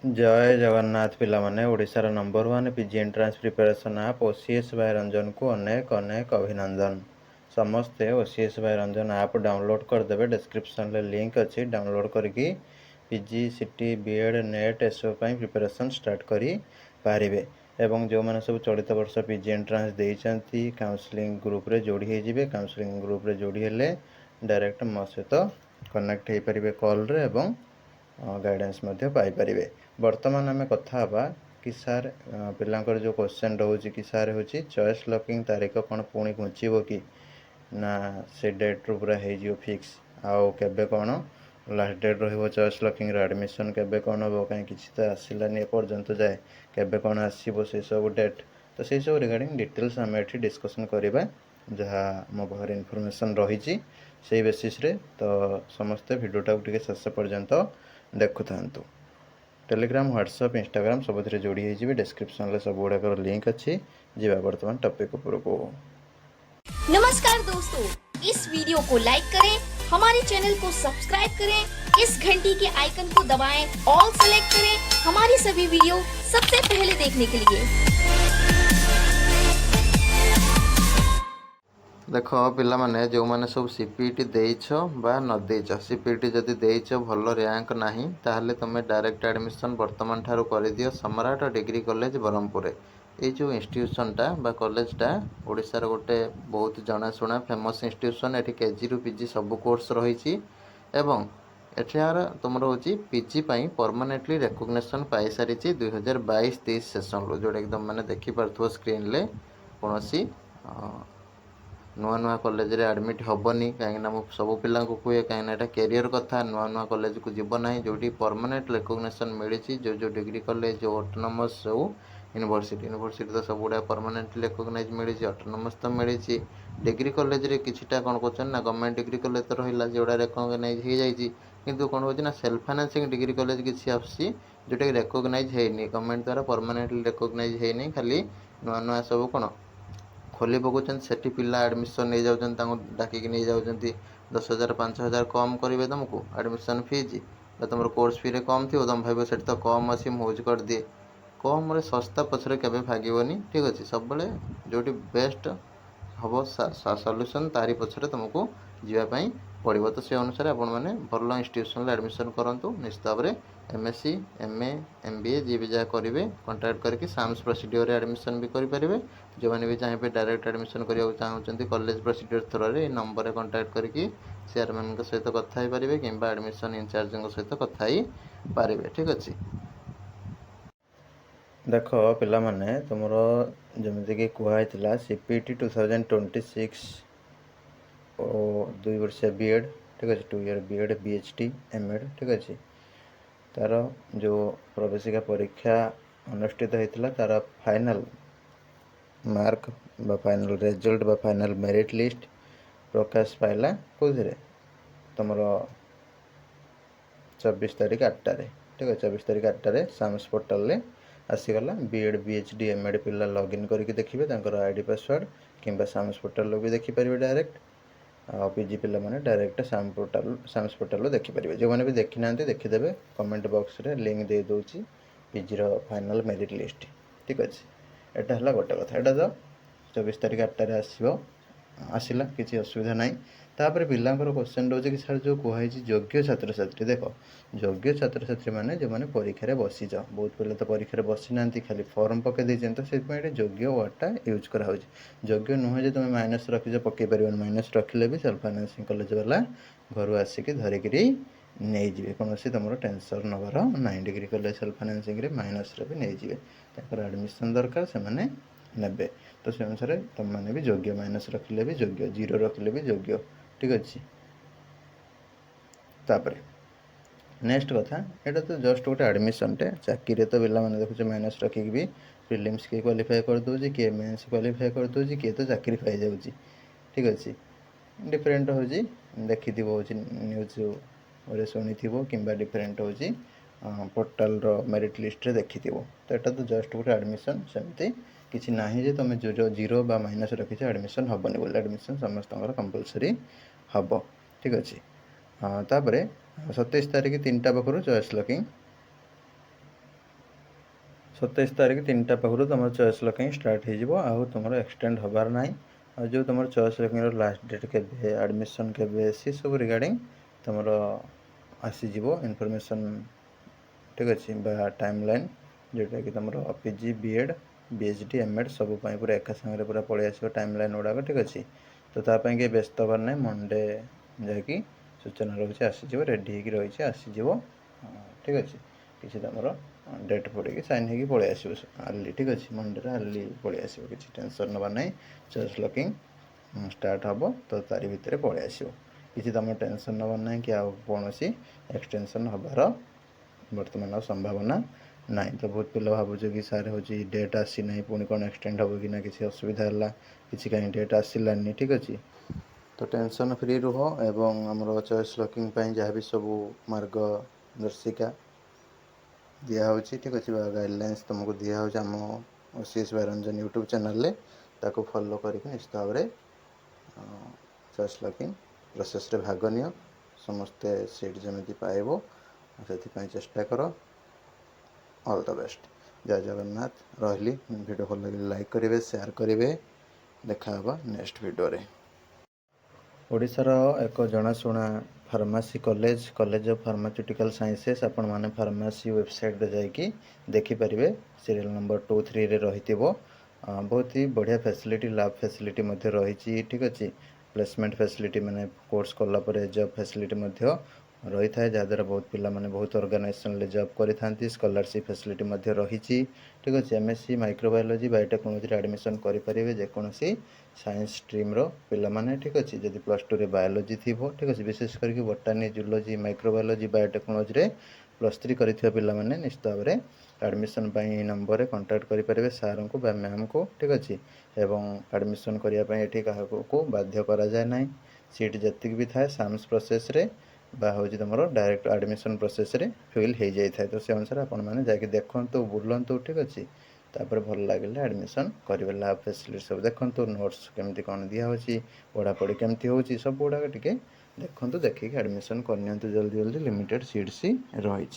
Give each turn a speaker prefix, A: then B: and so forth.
A: जय जगन्नाथ पिला माने ओडिशार नंबर 1 पीजी एंट्रांस प्रिपरेशन आप ओसीएस भाई रंजन को अनेक अनेक अभिनंदन। समस्ते ओसीएस भाई रंजन आप डाउनलोड करदे। डिस्क्रिप्शन में लिंक अच्छी डाउनलोड करके PG CT BEd NET SO preparation start करी पारिबे। एवं जो मैंने सब चलित वर्ष पीजी एंट्रांस देइचंती काउंसलिंग ग्रुप रे जोड़ी हे जिवे। काउंसलिंग ग्रुप रे जोड़ी हेले डायरेक्ट मो सहित कनेक्ट हो पारिबे कॉल रे एवं गाइडेंस मध्य पाई पारिबे। वर्तमान आम कथा हबा कि सार पिलांकर जो क्वेश्चन रोचे कि सार होची चॉइस लॉकिंग तारीख कौन पुणी घुंचब कि ना से डेट रू पूरा हो फिक्स आउ केबे कौन लास्ट डेट रहिबो चॉइस लॉकिंग एडमिशन केबे कौन हम कहीं किसी तो आसलानी एपर्यंत जाए केबे कौन आसो से सब डेट तो से सब रिगार्डिंग डिटेल्स आम ये डिस्कसन करवा जहाँ मो पाखे इनफॉरमेशन रही से बेसिस रे तो समस्ते वीडियोटा टे शेष पर्यंत देखु था। टेलीग्राम व्हाट्सएप इंस्टाग्राम सब जोड़ी हो डिस्क्रिप्शन में सब गुड़ाक लिंक अच्छी जीवा वर्तमान टॉपिक ऊपर को।
B: नमस्कार दोस्तों, इस वीडियो को लाइक करें, हमारे चैनल को सब्सक्राइब करें, इस घंटी के आइकन को दबाएं, ऑल सेलेक्ट करें हमारी सभी वीडियो सबसे पहले देखने के लिए।
A: देख पिला माने जो माने सब सीपीटी देइछ बा न देइछ सीपीटी जदि देइछ भल रैंक नाही ताहले तुम डायरेक्ट एडमिशन वर्तमान ठारू कर दियो सम्राट डिग्री कॉलेज ब्रह्मपुर। ये जो इंस्टीट्यूशनटा बा कॉलेजटा ओडिशार गोटे बहुत जनाशुना फेमस इंस्टीट्यूशन। ये केजी रु पीजी सब कोर्स रही एवं एठार तुम हूँ पीजी परमानेंटली रेकग्निशन पाई सारी 2022-23 सेसन रो जोटा एकदम मैंने देखिपे स्क्रीन ले कौन नुआ नुआ कॉलेज रे एडमिट हेनी कहीं सब पिला कहे कहीं कैरियर कथा नुआ नुआ कॉलेज को जीव ना जो परमानेंट रेकग्निशन मिली जो डिग्री कॉलेज जो ऑटोनोमस जो यूनिवर्सिटी तो सब गुड़ा परमानेंटली रेकग्नाइज मिली ऑटोनोमस तो मिली डिग्री कॉलेज रे किछिटा कौन कर गवर्नमेंट डिग्री कॉलेज तो रहा जोड़ा रेकग्नाइज हो जाए किंतु कौन हो सेल्फ फाइनेंसिंग डिग्री कॉलेज किसी आसी जोटा रेकग्नाइज होनी गवर्नमेंट द्वारा परमानेंटली रेकग्नाइज होनी खाली नुआ नुआ सब कौन खोली पकाउछन सेठी पिला एडमिशन नहीं जाउछन डाकिक नहीं जाउछन 10,000 5,000 कम करेंगे तुमको एडमिशन फीज तुम कोर्स फी रे कम थी तुम भाव से तो कम अच्छी मौज कर दिए कम रे सस्ता पछरे केबे भागीबनी। ठीक अच्छे सब जो बेस्ट हम सल्यूशन तारी पछरे तुमको जीवाई पड़ो तो से अनुसार आपण मैंने भल इंस्टीट्यूशन एडमिशन करूँ निश्चित भाव में एमएससी एमए एमबीए जी भी जहाँ करेंगे कंटाक्ट करके साम्स प्रोसीडियर एडमिशन भी करेंगे। जो मैंने भी चाहिए डायरेक्ट एडमिशन करने चाहते कॉलेज प्रोसीडियर थ्रो रे नंबर कंटाक्ट करके चेयरमैन सहित कथा ही पारे कि एडमिशन इंचार्ज सहित कथा ही पारे। ठीक अच्छे देख पिला माने तुमर जमीक कहला सीपीटी 2026 2 वर्ष बीएड। ठीक अच्छे 2 ईयर बीएड बीएचटी एमएड। ठीक अच्छे तार जो प्रवेशिका परीक्षा अनुष्ठित होता तार फाइनल मार्क बा फाइनल रिजल्ट बा फाइनल मेरिट लिस्ट प्रकाश पाइला कौन तुम 24 तारीख 8टारे। ठीक है 24 तारीख 8टारे साम्स पोर्टाल रे आसीगला बीएड बीएचडी एमएड पिला लॉगिन करके देखिए आईडी पासवर्ड किंबा साम्स पोर्टाल भी देखिपारे डायरेक्ट आ पीजी पिला माने डायरेक्ट साम्स पोर्टाल देखिपारे जो मैंने भी देखी ना देखीदे कमेंट बॉक्स रे लिंक दे दूची पीजी रो फाइनल मेरिट लिस्ट। ठीक अच्छे एटा हला गोटे कथा एटा तो 24 तारीख 8टारे आसला किसी असुविधा ना। तापर पिलांकर क्वेश्चन रोचे कि सर जो कहुई योग्य छात्र छात्री देख योग्य छात्र छात्री मैंने जो मैंने परीक्षा बसी जाओ बहुत पिला तो परीक्षा बसी ना खाली फॉर्म पकई तो से योग्य वार्डटा यूज कराऊँ योग्य नुहे जो तुम माइनस रखी पकई पार माइनस रखिले भी सेल्फ फाइनेंसिंग कॉलेज वाला घर आसिक धरिक नहीं जी कौन तुम टेंशन नबार ना degree college self financing minus भी नहीं जी एडमिशन दरकार से मैंने ने तो से अनुसार तुम मैंने भी योग्य माइनस रखिले भी योग्य जीरो रखिले भी योग्य। ठीक अच्छे तापर नेक्स्ट कथा यहाँ तो जस्ट गोटे एडमिशन टे चाकरी तो पिला मैंने देखुचे माइनस रखिक भी प्रिलिम्स किए क्वालिफाई कर दूसरी किए मेन्स क्वालिफाई कर दूसरी किए तो चाकरी पाई जाऊँगी। ठीक अच्छे डिफरेन्ट हो देखी हो न्यूज रे शुणी कि डिफरेन्ट हो पोर्टाल मेरिट लिस्ट रे देखी तो यहाँ तो जस्ट गोटे एडमिशन सेमती किसी ना जे तुम जो जीरो बा माइनस रखी एडमिशन हेनी बोले एडमिशन समस्त कंपलसरी हम। ठीक अच्छे तापर 27 तारीख 3टा पाखर चॉइस लॉकिंग 27 तारीख 3टा पाखु तुम चॉइस लॉकिंग स्टार्ट हो तुम एक्सटेंड हबार ना और जो तुम चॉइस लॉकिंग लास्ट डेट के एडमिशन के सी सब रिगार्डिंग तुम आसीज इनफॉरमेशन ठीक अच्छे टाइम लाइन जोटा कि तुम पीजी बीएड बीएचडी एमएड सब पूरा एका सागर पूरा पलि आस टाइम लाइन गुड़ाक ठीक अच्छे तो तापाई कि व्यस्त हबार ना मंडे जाकि सूचना रोचे आसीज रेडी हो रही है आसीज ठीक अच्छे किसी तुम डेट पड़ी साइन हो पलि आस आर्ली ठीक अच्छे मंडे आर्ली पलि आस किसी टेंशन नबार ना चॉइस लॉकिंग स्टार्ट हम तो तारी भितर पलि आस किसी तुम टेंशन नबार ना कि कौन एक्सटेंशन हबार बर्तमान संभावना ना तो बहुत पिला भावुच कि सारे हूँ डेट आसी ना पुणी कौन एक्सटेंड हम कि ना किसी असुविधा है किसी कहीं डेट आसलानी ठीक अच्छे तो टेंशन फ्री रुह एवं आमर चॉइस लॉकिंग जहाँ भी सब मार्गदर्शिका दिया ठीक अच्छे गाइडलाइंस तुमको दिया आम OCS by Ranjan YouTube channel ताको फॉलो करके निश्चित भाव में चॉइस लॉकिंग प्रोसेस रे भाग नियो समस्ते सीट जमी पाइब से चेष्टा कर ऑल द बेस्ट जय जगन्नाथ रही वीडियो भल लगे लाइक करेंगे शेयर करेंगे देखा नेक्स्ट वीडियो रे ओडिशार एक जनाशुना pharmacy college of pharmaceutical sciences आपण माने फार्मासी वेबसाइट रे जाइए देखिपारे सीरियल नंबर 23 रे रही बहुत ही बढ़िया फैसिलिटी लैब फैसिलिटी मध्य रही ठीक अच्छे प्लेसमेंट फैसिलिटी माने कोर्स कलापर जॉब फैसिलिटी रही था जहाद्वारा बहुत पिला माने बहुत ऑर्गेनाइजेशन जॉब करी स्कॉलरशिप फैसिलिटी रही ठीक अच्छे एमएससी माइक्रोबायोलॉजी बायोटेक्नोलॉजी एडमिशन करेंगे जेकोसी साइंस स्ट्रीम पिला माने ठीक अच्छे जब +2 रे बायोलॉजी थी ठीक अच्छे विशेष करके बोटानी जूलॉजी माइक्रोबायोलॉजी बायोटेक्नोलॉजी +3 करथिबा पिला माने निश्चित भाव में एडमिशन नंबर रे कांटेक्ट करेंगे सार को मैम को ठीक अच्छे एवं एडमिशन करने क्या बाध्य करा जाए ना सीट जी भी थाए साम्स प्रोसेस रे हूँ तुम डायरेक्ट एडमिशन प्रोसेस रे फिल हो जाए तो से अनुसार आपण मैंने जाकि देखु बुलंतु ठीक अच्छे तापर भल लगे एडमिशन करेंगे लैब फैसिलिटी सब देखु नोट्स केमती कौन दिखाई पढ़ापढ़ी केमती हो सब गुड़ाक टे देखु देखिए एडमिशन करनी जल्दी जल्दी लिमिटेड सीट्स ही रही।